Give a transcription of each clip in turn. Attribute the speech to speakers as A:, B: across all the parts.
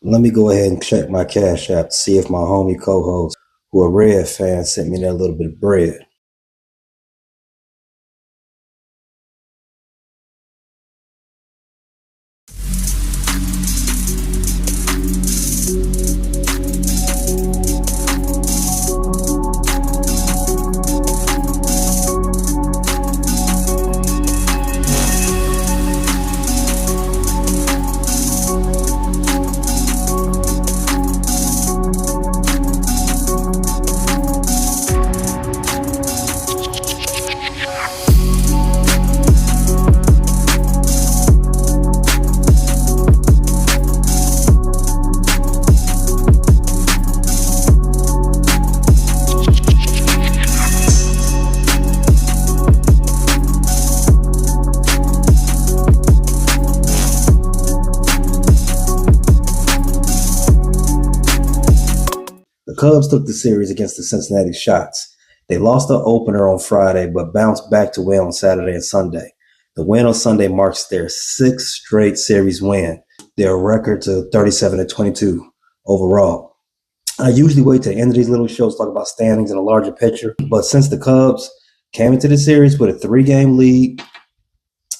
A: Let me go ahead and check my Cash App to see if my homie co-host, who a Red fan, sent me that little bit of bread. The Cubs took the series against the Cincinnati Shots. They lost the opener on Friday, but bounced back to win on Saturday and Sunday. The win on Sunday marks their sixth straight series win, their record to 37-22 overall. I usually wait to the end of these little shows to talk about standings and a larger picture, but since the Cubs came into the series with a 3-game lead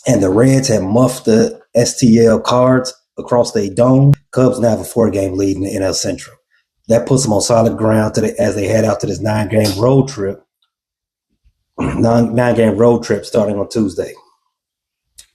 A: and the Reds had muffed the STL Cards across their dome, Cubs now have a 4-game lead in the NL Central. That puts them on solid ground as they head out to this 9-game road trip. 9-game road trip starting on Tuesday.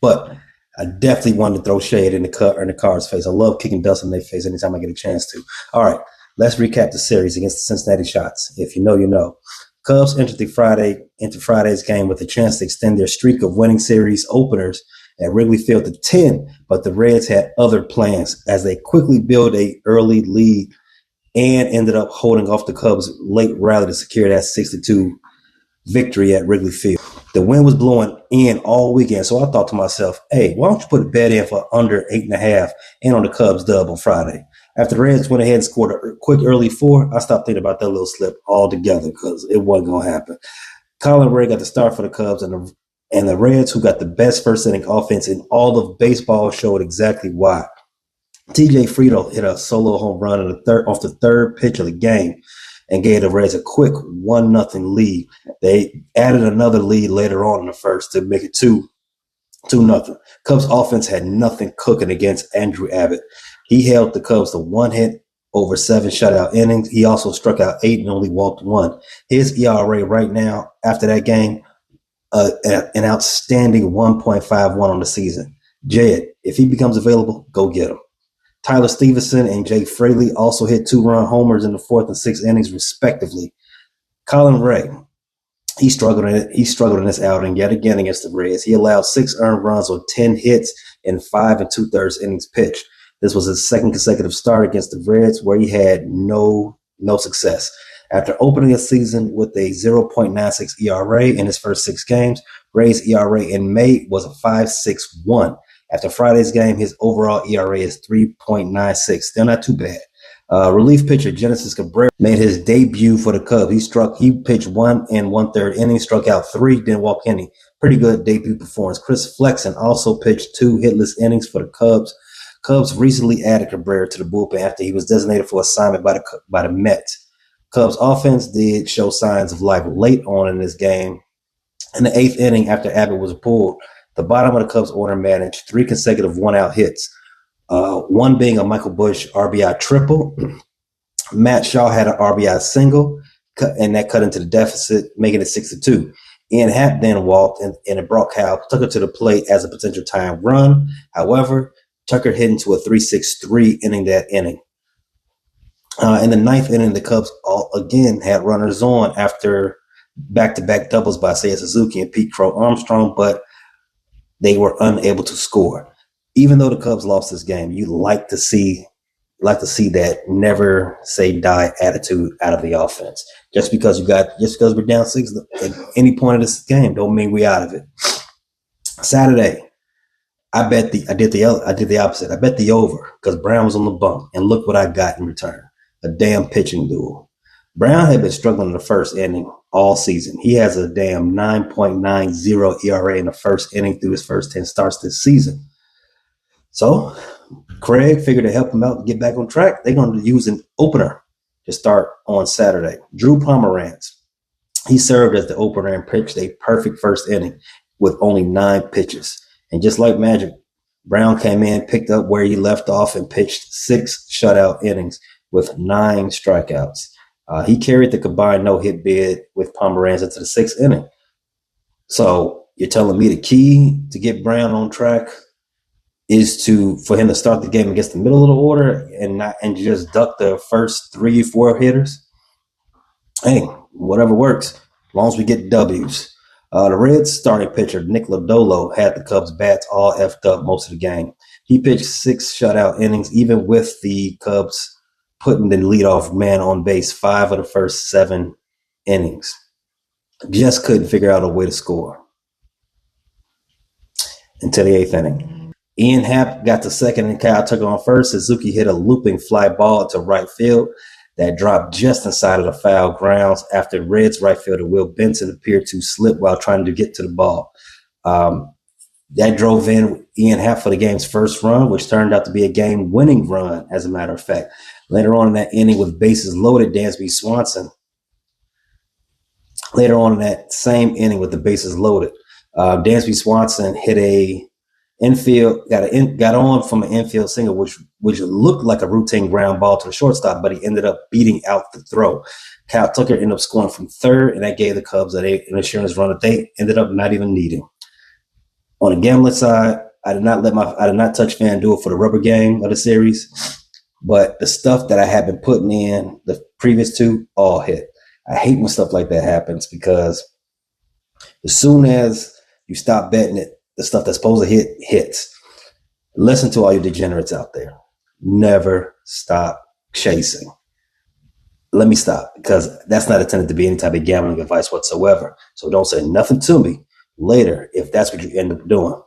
A: But I definitely wanted to throw shade in the Cards' face. I love kicking dust in their face anytime I get a chance to. All right, let's recap the series against the Cincinnati Shots. If you know, you know. Cubs entered Friday's game with a chance to extend their streak of winning series openers at Wrigley Field to 10, but the Reds had other plans as they quickly built an early lead and ended up holding off the Cubs' late rally to secure that 6-2 victory at Wrigley Field. The wind was blowing in all weekend, so I thought to myself, hey, why don't you put a bet in for under 8.5 and on the Cubs dub on Friday? After the Reds went ahead and scored a quick early 4, I stopped thinking about that little slip altogether because it wasn't going to happen. Colin Ray got the start for the Cubs, and the Reds, who got the best first inning offense in all of baseball, showed exactly why. TJ Friedl hit a solo home run off the third pitch of the game and gave the Reds a quick 1-0 lead. They added another lead later on in the first to make it 2-0. Cubs offense had nothing cooking against Andrew Abbott. He held the Cubs to 1 hit over 7 shutout innings. He also struck out 8 and only walked 1. His ERA right now after that game, an outstanding 1.51 on the season. Jed, if he becomes available, go get him. Tyler Stevenson and Jake Fraley also hit 2-run homers in the 4th and 6th innings, respectively. Colin Ray, he struggled in this outing yet again against the Reds. He allowed 6 earned runs on 10 hits in 5 2/3 innings pitched. This was his second consecutive start against the Reds, where he had no success. After opening the season with a 0.96 ERA in his first 6 games, Ray's ERA in May was a 5.61. After Friday's game, his overall ERA is 3.96. Still not too bad. Relief pitcher Genesis Cabrera made his debut for the Cubs. He pitched 1 1/3 innings, struck out 3, didn't walk any. Pretty good debut performance. Chris Flexen also pitched 2 hitless innings for the Cubs. Cubs recently added Cabrera to the bullpen after he was designated for assignment by the Mets. Cubs offense did show signs of life late on in this game. In the 8th inning, after Abbott was pulled, the bottom of the Cubs order managed 3 consecutive one-out hits, one being a Michael Busch RBI triple. Matt Shaw had an RBI single, and that cut into the deficit, making it 6-2. Ian Happ then walked, and it brought Kyle Tucker to the plate as a potential tying run. However, Tucker hit into a 3-6-3, ending that inning. In the 9th inning, the Cubs again had runners on after back-to-back doubles by Seiya Suzuki and Pete Crow Armstrong, but they were unable to score. Even though the Cubs lost this game, you like to see that never say die attitude out of the offense. Just because we're down 6 at any point of this game, don't mean we out of it. Saturday, I did the opposite. I bet the over because Brown was on the bump, and look what I got in return: a damn pitching duel. Brown had been struggling in the first inning all season. He has a damn 9.90 ERA in the first inning through his first 10 starts this season. So Craig figured to help him out and get back on track. They're going to use an opener to start on Saturday. Drew Pomeranz. He served as the opener and pitched a perfect first inning with only 9 pitches. And just like magic, Brown came in, picked up where he left off, and pitched 6 shutout innings with 9 strikeouts. He carried the combined no-hit bid with Pomeranz into the 6th inning. So you're telling me the key to get Brown on track is for him to start the game against the middle of the order and just duck the first 3-4 hitters? Hey, whatever works, as long as we get W's. The Reds starting pitcher, Nick Lodolo, had the Cubs bats all effed up most of the game. He pitched 6 shutout innings, even with the Cubs putting the leadoff man on base 5 of the first 7 innings. Just couldn't figure out a way to score until the 8th inning. Ian Happ got to second and Kyle Tucker on first. Suzuki hit a looping fly ball to right field that dropped just inside of the foul grounds after Reds right fielder Will Benson appeared to slip while trying to get to the ball. That drove in Ian Happ for the game's first run, which turned out to be a game-winning run, as a matter of fact. Later on in that inning with bases loaded, Dansby Swanson. Later on in that same inning with the bases loaded, Dansby Swanson hit a infield, got on from an infield single, which looked like a routine ground ball to the shortstop, but he ended up beating out the throw. Kyle Tucker ended up scoring from third, and that gave the Cubs an insurance run that they ended up not even needing. On the gambling side, I did not touch FanDuel for the rubber game of the series, but the stuff that I had been putting in the previous 2 all hit. I hate when stuff like that happens because as soon as you stop betting it, the stuff that's supposed to hit hits. Listen to all you degenerates out there. Never stop chasing. Let me stop, because that's not intended to be any type of gambling advice whatsoever. So don't say nothing to me later if that's what you end up doing,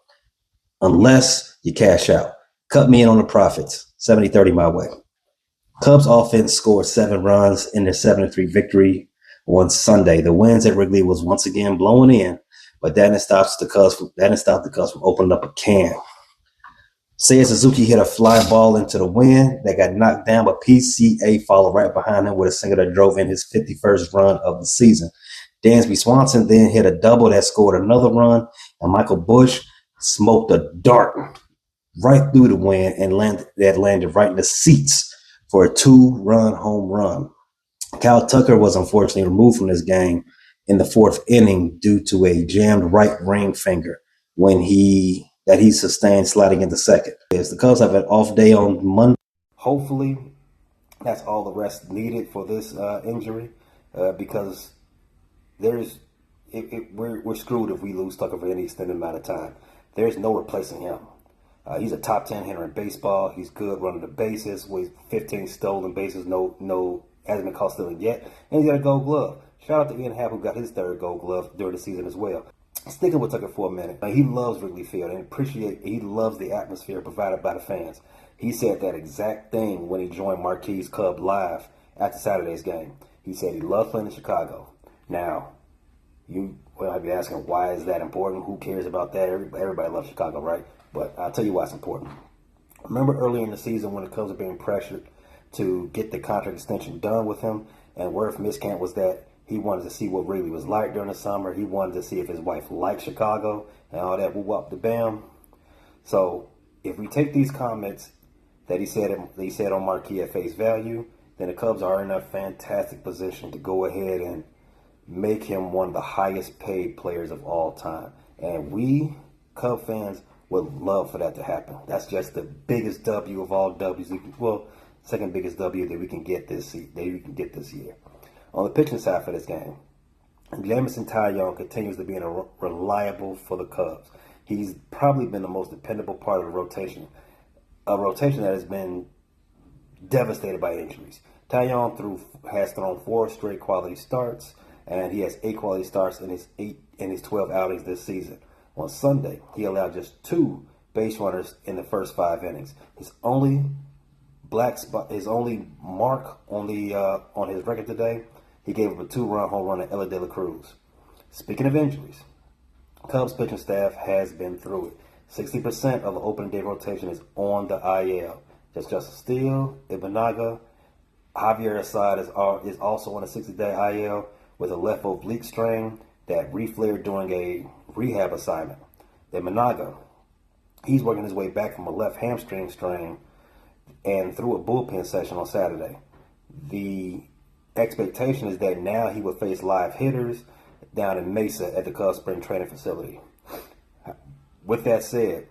A: unless you cash out. Cut me in on the profits, 70-30 my way. Cubs offense scored 7 runs in their 7-3 victory on Sunday. The winds at Wrigley was once again blowing in, but that didn't stop the Cubs from opening up a can. Seiya Suzuki hit a fly ball into the wind that got knocked down, but PCA followed right behind him with a single that drove in his 51st run of the season. Dansby Swanson then hit a double that scored another run, and Michael Busch smoked a dart right through the wind and landed right in the seats for a 2-run home run. Kyle Tucker was unfortunately removed from this game in the 4th inning due to a jammed right ring finger that he sustained sliding into second. As the Cubs have an off day on Monday. Hopefully, that's all the rest needed for this injury, because we're screwed if we lose Tucker for any extended amount of time. There's no replacing him. He's a top 10 hitter in baseball. He's good running the bases with 15 stolen bases. No hasn't been caught stealing yet, and he's got a Gold Glove. Shout out to Ian Happ, who got his 3rd Gold Glove during the season as well. Sticking with Tucker for a minute, he loves Wrigley Field and he loves the atmosphere provided by the fans. He said that exact thing when he joined Marquise Cub Live after Saturday's game. He said he loved playing in Chicago. Now, you might be asking, why is that important? Who cares about that? Everybody loves Chicago, right? But I'll tell you why it's important. Remember earlier in the season when the Cubs were being pressured to get the contract extension done with him, and word from his camp was that he wanted to see what Wrigley was like during the summer. He wanted to see if his wife liked Chicago and all that whoop the bam. So if we take these comments that he said on Marquee at face value, then the Cubs are in a fantastic position to go ahead and make him one of the highest paid players of all time. And we, Cub fans, would love for that to happen. That's just the biggest W of all W's. Well, second biggest W that we can get this year. On the pitching side for this game, Jameson Taillon continues to be reliable for the Cubs. He's probably been the most dependable part of the rotation, a rotation that has been devastated by injuries. Taillon has thrown 4 straight quality starts, and he has 8 quality starts in his 12 outings this season. On Sunday, he allowed just 2 base runners in the first 5 innings. His only mark on his record today, he gave up a 2-run home run to Elly De La Cruz. Speaking of injuries, Cubs pitching staff has been through it. 60% of the opening day rotation is on the IL. Just Justice Steele, Ibanaga. Javier Assad is also on a 60-day IL with a left oblique strain that reflared during a rehab assignment. Ibanaga, he's working his way back from a left hamstring strain and through a bullpen session on Saturday. The expectation is that now he will face live hitters down in Mesa at the Cubs spring training facility. With that said,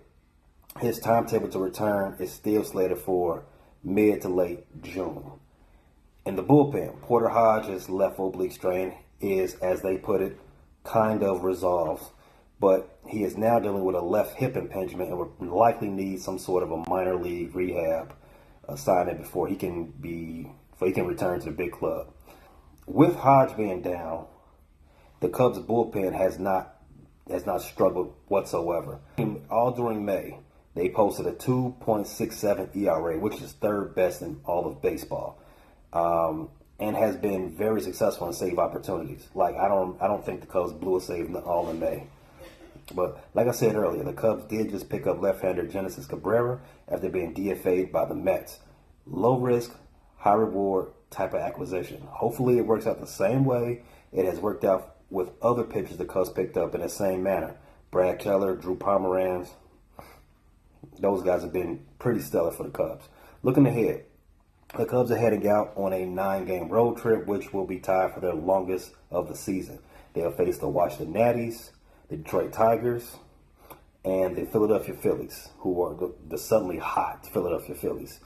A: his timetable to return is still slated for mid to late June. In the bullpen, Porter Hodge's left oblique strain is, as they put it, kind of resolved, but he is now dealing with a left hip impingement and will likely need some sort of a minor league rehab assignment before he can return to the big club. With Hodge being down, the Cubs bullpen has not struggled whatsoever. All during May, they posted a 2.67 ERA, which is third best in all of baseball, and has been very successful in save opportunities. Like I don't think the Cubs blew a save all in May. But like I said earlier, the Cubs did just pick up left-hander Genesis Cabrera after being DFA'd by the Mets. Low risk, high reward type of acquisition. Hopefully it works out the same way it has worked out with other pitchers the Cubs picked up in the same manner. Brad Keller, Drew Pomeranz, those guys have been pretty stellar for the Cubs. Looking ahead, the Cubs are heading out on a 9-game road trip, which will be tied for their longest of the season. They'll face the Washington Natties, the Detroit Tigers, and the Philadelphia Phillies, who are the suddenly hot Philadelphia Phillies.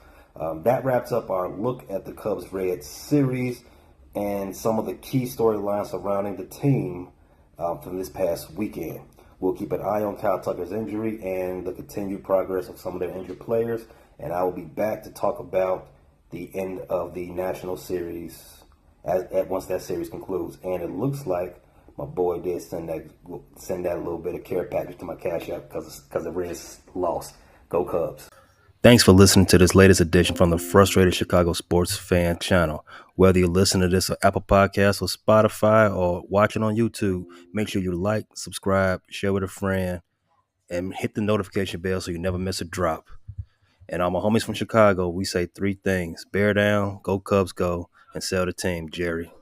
A: That wraps up our look at the Cubs Reds series and some of the key storylines surrounding the team from this past weekend. We'll keep an eye on Kyle Tucker's injury and the continued progress of some of their injured players, and I will be back to talk about the end of the National Series once that series concludes. And it looks like my boy did send that little bit of care package to my Cash App because the Reds lost. Go Cubs. Thanks for listening to this latest edition from the Frustrated Chicago Sports Fan channel. Whether you listen to this on Apple Podcasts or Spotify or watching on YouTube, make sure you like, subscribe, share with a friend, and hit the notification bell so you never miss a drop. And all my homies from Chicago, we say 3 things: bear down, go Cubs go, and sell the team, Jerry.